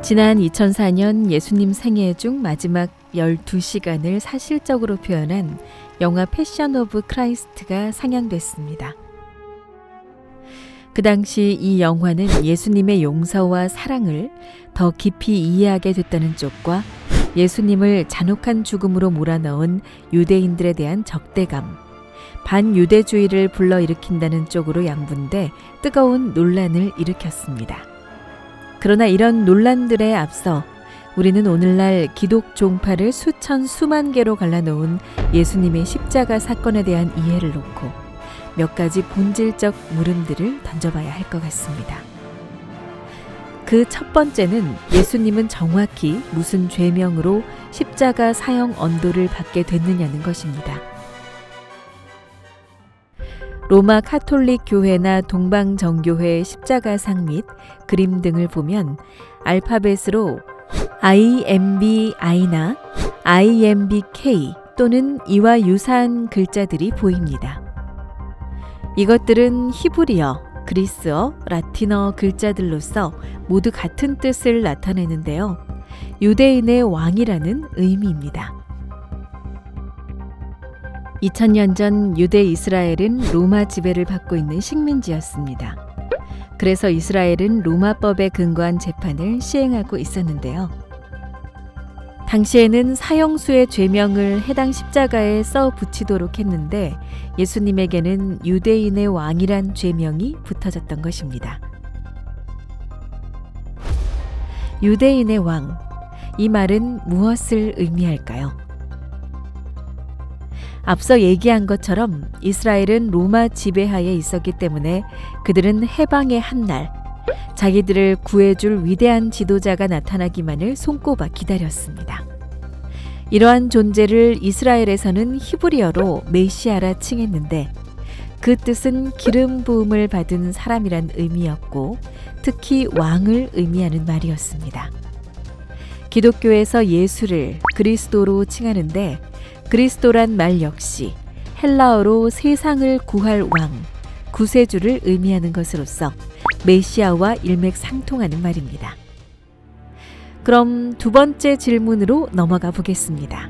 지난 2004년 예수님 생애 중 마지막 12시간을 사실적으로 표현한 영화 패션 오브 크라이스트가 상영됐습니다. 그 당시 이 영화는 예수님의 용서와 사랑을 더 깊이 이해하게 됐다는 쪽과 예수님을 잔혹한 죽음으로 몰아넣은 유대인들에 대한 적대감, 반유대주의를 불러일으킨다는 쪽으로 양분돼 뜨거운 논란을 일으켰습니다. 그러나 이런 논란들에 앞서 우리는 오늘날 기독 종파를 수만 개로 갈라놓은 예수님의 십자가 사건에 대한 이해를 놓고 몇 가지 본질적 물음들을 던져봐야 할 것 같습니다. 그 첫 번째는 예수님은 정확히 무슨 죄명으로 십자가 사형 언도를 받게 됐느냐는 것입니다. 로마 카톨릭 교회나 동방정교회 십자가상 및 그림 등을 보면 알파벳으로 IMBI나 IMBK 또는 이와 유사한 글자들이 보입니다. 이것들은 히브리어, 그리스어, 라틴어 글자들로서 모두 같은 뜻을 나타내는데요. 유대인의 왕이라는 의미입니다. 2000년 전 유대 이스라엘은 로마 지배를 받고 있는 식민지였습니다. 그래서 이스라엘은 로마법에 근거한 재판을 시행하고 있었는데요. 당시에는 사형수의 죄명을 해당 십자가에 써 붙이도록 했는데 예수님에게는 유대인의 왕이란 죄명이 붙어졌던 것입니다. 유대인의 왕, 이 말은 무엇을 의미할까요? 앞서 얘기한 것처럼 이스라엘은 로마 지배하에 있었기 때문에 그들은 해방의 한날, 자기들을 구해줄 위대한 지도자가 나타나기만을 손꼽아 기다렸습니다. 이러한 존재를 이스라엘에서는 히브리어로 메시아라 칭했는데 그 뜻은 기름 부음을 받은 사람이란 의미였고 특히 왕을 의미하는 말이었습니다. 기독교에서 예수를 그리스도로 칭하는데 그리스도란 말 역시 헬라어로 세상을 구할 왕, 구세주를 의미하는 것으로서 메시아와 일맥상통하는 말입니다. 그럼 두 번째 질문으로 넘어가 보겠습니다.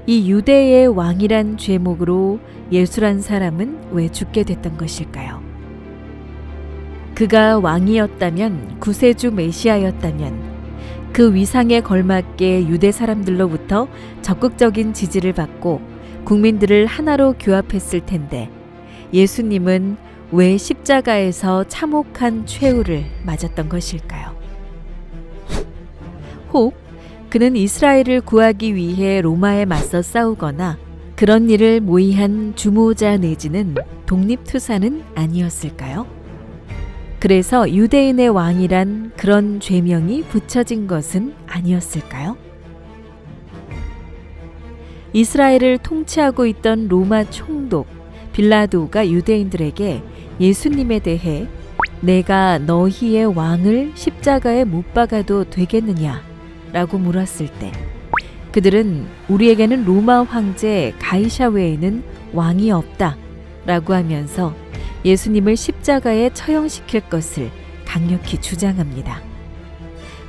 이 유대의 왕이란 제목으로 예수란 사람은 왜 죽게 됐던 것일까요? 그가 왕이었다면, 구세주 메시아였다면 그 위상에 걸맞게 유대 사람들로부터 적극적인 지지를 받고 국민들을 하나로 교합했을 텐데 예수님은 왜 십자가에서 참혹한 최후를 맞았던 것일까요? 혹 그는 이스라엘을 구하기 위해 로마에 맞서 싸우거나 그런 일을 모의한 주모자 내지는 독립투사는 아니었을까요? 그래서 유대인의 왕이란 그런 죄명이 붙여진 것은 아니었을까요? 이스라엘을 통치하고 있던 로마 총독 빌라도가 유대인들에게 예수님에 대해 내가 너희의 왕을 십자가에 못 박아도 되겠느냐 라고 물었을 때 그들은 우리에게는 로마 황제 가이사 외에는 왕이 없다 라고 하면서 예수님을 십자가에 처형시킬 것을 강력히 주장합니다.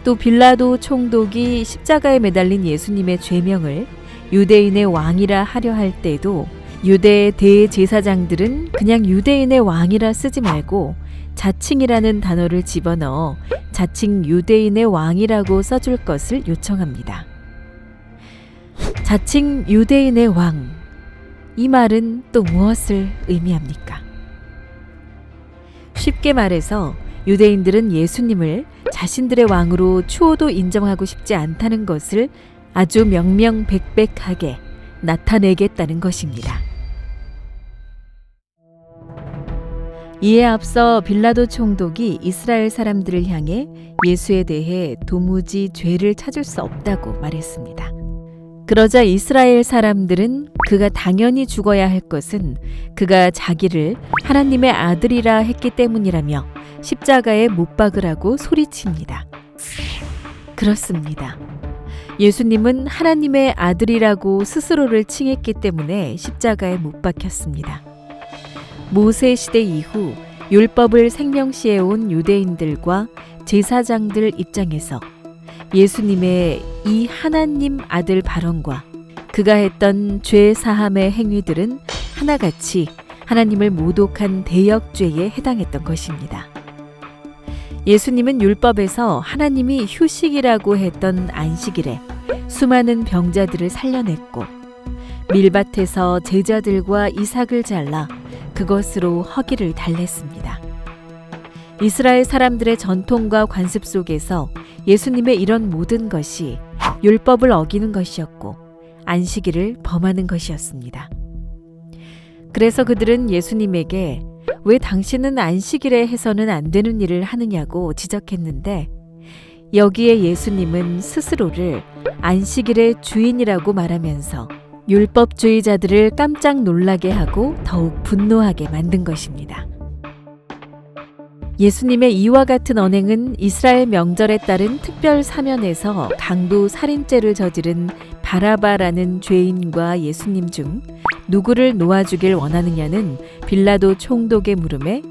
또 빌라도 총독이 십자가에 매달린 예수님의 죄명을 유대인의 왕이라 하려 할 때도 유대 대제사장들은 그냥 유대인의 왕이라 쓰지 말고 자칭이라는 단어를 집어넣어 자칭 유대인의 왕이라고 써줄 것을 요청합니다. 자칭 유대인의 왕, 이 말은 또 무엇을 의미합니까? 쉽게 말해서 유대인들은 예수님을 자신들의 왕으로 추호도 인정하고 싶지 않다는 것을 아주 명명백백하게 나타내겠다는 것입니다. 이에 앞서 빌라도 총독이 이스라엘 사람들을 향해 예수에 대해 도무지 죄를 찾을 수 없다고 말했습니다. 그러자 이스라엘 사람들은 그가 당연히 죽어야 할 것은 그가 자기를 하나님의 아들이라 했기 때문이라며 십자가에 못 박으라고 소리칩니다. 그렇습니다. 예수님은 하나님의 아들이라고 스스로를 칭했기 때문에 십자가에 못 박혔습니다. 모세 시대 이후 율법을 생명시해온 유대인들과 제사장들 입장에서 예수님의 이 하나님 아들 발언과 그가 했던 죄 사함의 행위들은 하나같이 하나님을 모독한 대역죄에 해당했던 것입니다. 예수님은 율법에서 하나님이 휴식이라고 했던 안식일에 수많은 병자들을 살려냈고 밀밭에서 제자들과 이삭을 잘라 그것으로 허기를 달랬습니다. 이스라엘 사람들의 전통과 관습 속에서 예수님의 이런 모든 것이 율법을 어기는 것이었고 안식일을 범하는 것이었습니다. 그래서 그들은 예수님에게 왜 당신은 안식일에 해서는 안 되는 일을 하느냐고 지적했는데 여기에 예수님은 스스로를 안식일의 주인이라고 말하면서 율법주의자들을 깜짝 놀라게 하고 더욱 분노하게 만든 것입니다. 예수님의 이와 같은 언행은 이스라엘 명절에 따른 특별 사면에서 강도 살인죄를 저지른 바라바라는 죄인과 예수님 중 누구를 놓아주길 원하느냐는 빌라도 총독의 물음에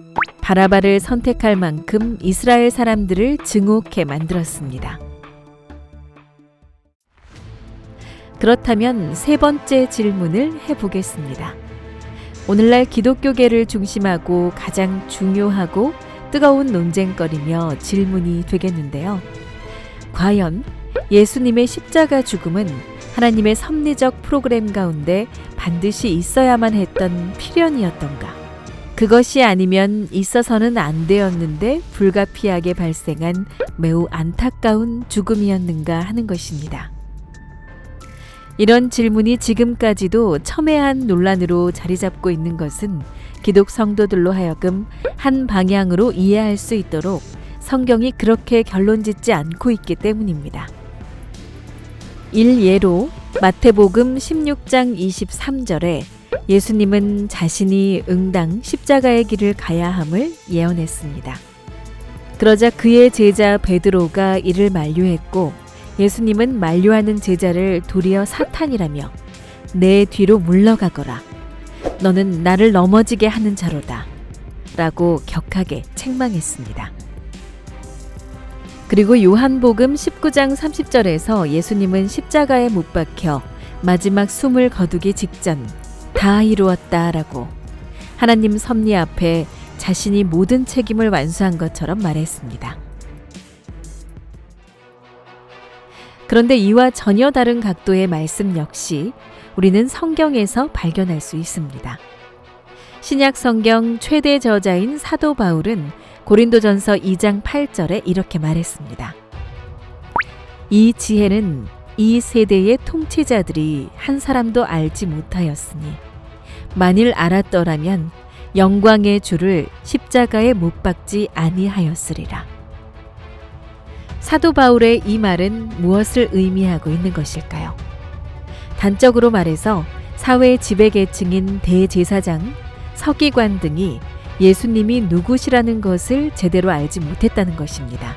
바라바를 선택할 만큼 이스라엘 사람들을 증오케 만들었습니다. 그렇다면 세 번째 질문을 해보겠습니다. 오늘날 기독교계를 중심하고 가장 중요하고 뜨거운 논쟁거리며 질문이 되겠는데요. 과연 예수님의 십자가 죽음은 하나님의 섭리적 프로그램 가운데 반드시 있어야만 했던 필연이었던가? 그것이 아니면 있어서는 안 되었는데 불가피하게 발생한 매우 안타까운 죽음이었는가 하는 것입니다. 이런 질문이 지금까지도 첨예한 논란으로 자리 잡고 있는 것은 기독 성도들로 하여금 한 방향으로 이해할 수 있도록 성경이 그렇게 결론짓지 않고 있기 때문입니다. 일예로 마태복음 16장 23절에 예수님은 자신이 응당 십자가의 길을 가야 함을 예언했습니다. 그러자 그의 제자 베드로가 이를 만류했고 예수님은 만류하는 제자를 도리어 사탄이라며 내 뒤로 물러가거라. 너는 나를 넘어지게 하는 자로다. 라고 격하게 책망했습니다. 그리고 요한복음 19장 30절에서 예수님은 십자가에 못 박혀 마지막 숨을 거두기 직전 다 이루었다 라고 하나님 섭리 앞에 자신이 모든 책임을 완수한 것처럼 말했습니다. 그런데 이와 전혀 다른 각도의 말씀 역시 우리는 성경에서 발견할 수 있습니다. 신약 성경 최대 저자인 사도 바울은 고린도전서 2장 8절에 이렇게 말했습니다. 이 지혜는 이 세대의 통치자들이 한 사람도 알지 못하였으니 만일 알았더라면 영광의 주를 십자가에 못 박지 아니하였으리라. 사도 바울의 이 말은 무엇을 의미하고 있는 것일까요? 단적으로 말해서 사회 지배계층인 대제사장, 서기관 등이 예수님이 누구시라는 것을 제대로 알지 못했다는 것입니다.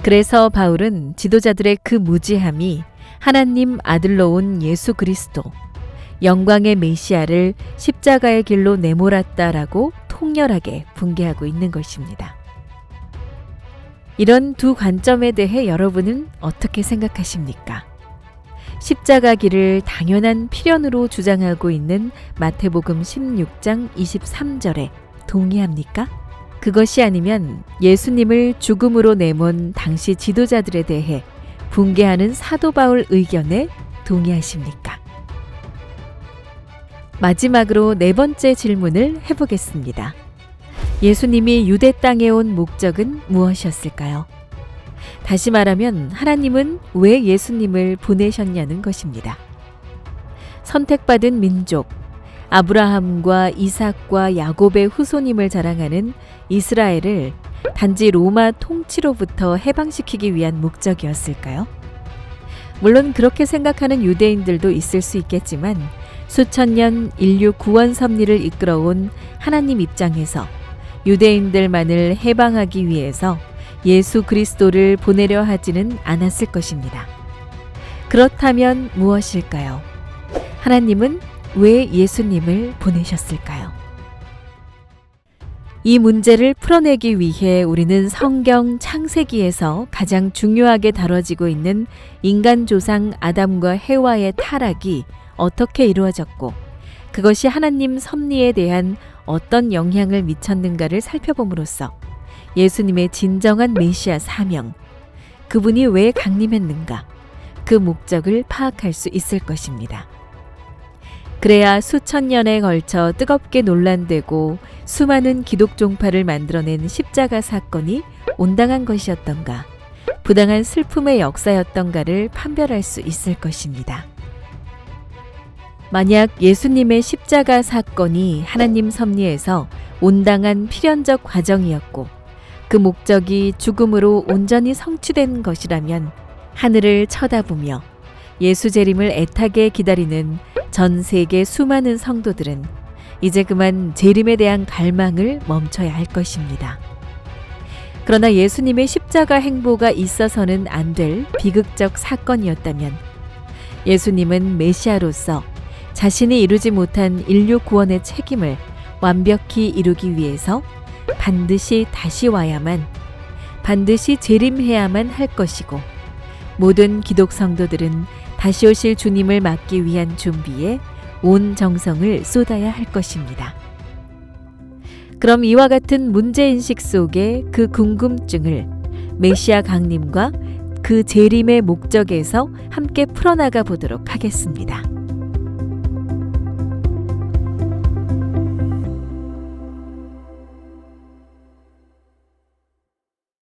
그래서 바울은 지도자들의 그 무지함이 하나님 아들로 온 예수 그리스도, 영광의 메시아를 십자가의 길로 내몰았다라고 통렬하게 분개하고 있는 것입니다. 이런 두 관점에 대해 여러분은 어떻게 생각하십니까? 십자가 길을 당연한 필연으로 주장하고 있는 마태복음 16장 23절에 동의합니까? 그것이 아니면 예수님을 죽음으로 내몬 당시 지도자들에 대해 분개하는 사도 바울 의견에 동의하십니까? 마지막으로 네 번째 질문을 해보겠습니다. 예수님이 유대 땅에 온 목적은 무엇이었을까요? 다시 말하면 하나님은 왜 예수님을 보내셨냐는 것입니다. 선택받은 민족, 아브라함과 이삭과 야곱의 후손임을 자랑하는 이스라엘을 단지 로마 통치로부터 해방시키기 위한 목적이었을까요? 물론 그렇게 생각하는 유대인들도 있을 수 있겠지만 수천 년 인류 구원 섭리를 이끌어온 하나님 입장에서 유대인들만을 해방하기 위해서 예수 그리스도를 보내려 하지는 않았을 것입니다. 그렇다면 무엇일까요? 하나님은 왜 예수님을 보내셨을까요? 이 문제를 풀어내기 위해 우리는 성경 창세기에서 가장 중요하게 다뤄지고 있는 인간 조상 아담과 해와의 타락이 어떻게 이루어졌고 그것이 하나님 섭리에 대한 어떤 영향을 미쳤는가를 살펴봄으로써 예수님의 진정한 메시아 사명, 그분이 왜 강림했는가, 그 목적을 파악할 수 있을 것입니다. 그래야 수천 년에 걸쳐 뜨겁게 논란되고 수많은 기독 종파를 만들어낸 십자가 사건이 온당한 것이었던가, 부당한 슬픔의 역사였던가를 판별할 수 있을 것입니다. 만약 예수님의 십자가 사건이 하나님 섭리에서 온당한 필연적 과정이었고 그 목적이 죽음으로 온전히 성취된 것이라면 하늘을 쳐다보며 예수 재림을 애타게 기다리는 전 세계 수많은 성도들은 이제 그만 재림에 대한 갈망을 멈춰야 할 것입니다. 그러나 예수님의 십자가 행보가 있어서는 안 될 비극적 사건이었다면 예수님은 메시아로서 자신이 이루지 못한 인류 구원의 책임을 완벽히 이루기 위해서 반드시 다시 와야만, 반드시 재림해야만 할 것이고 모든 기독 성도들은 다시 오실 주님을 맞기 위한 준비에 온 정성을 쏟아야 할 것입니다. 그럼 이와 같은 문제인식 속에 그 궁금증을 메시아 강림과 그 재림의 목적에서 함께 풀어나가 보도록 하겠습니다.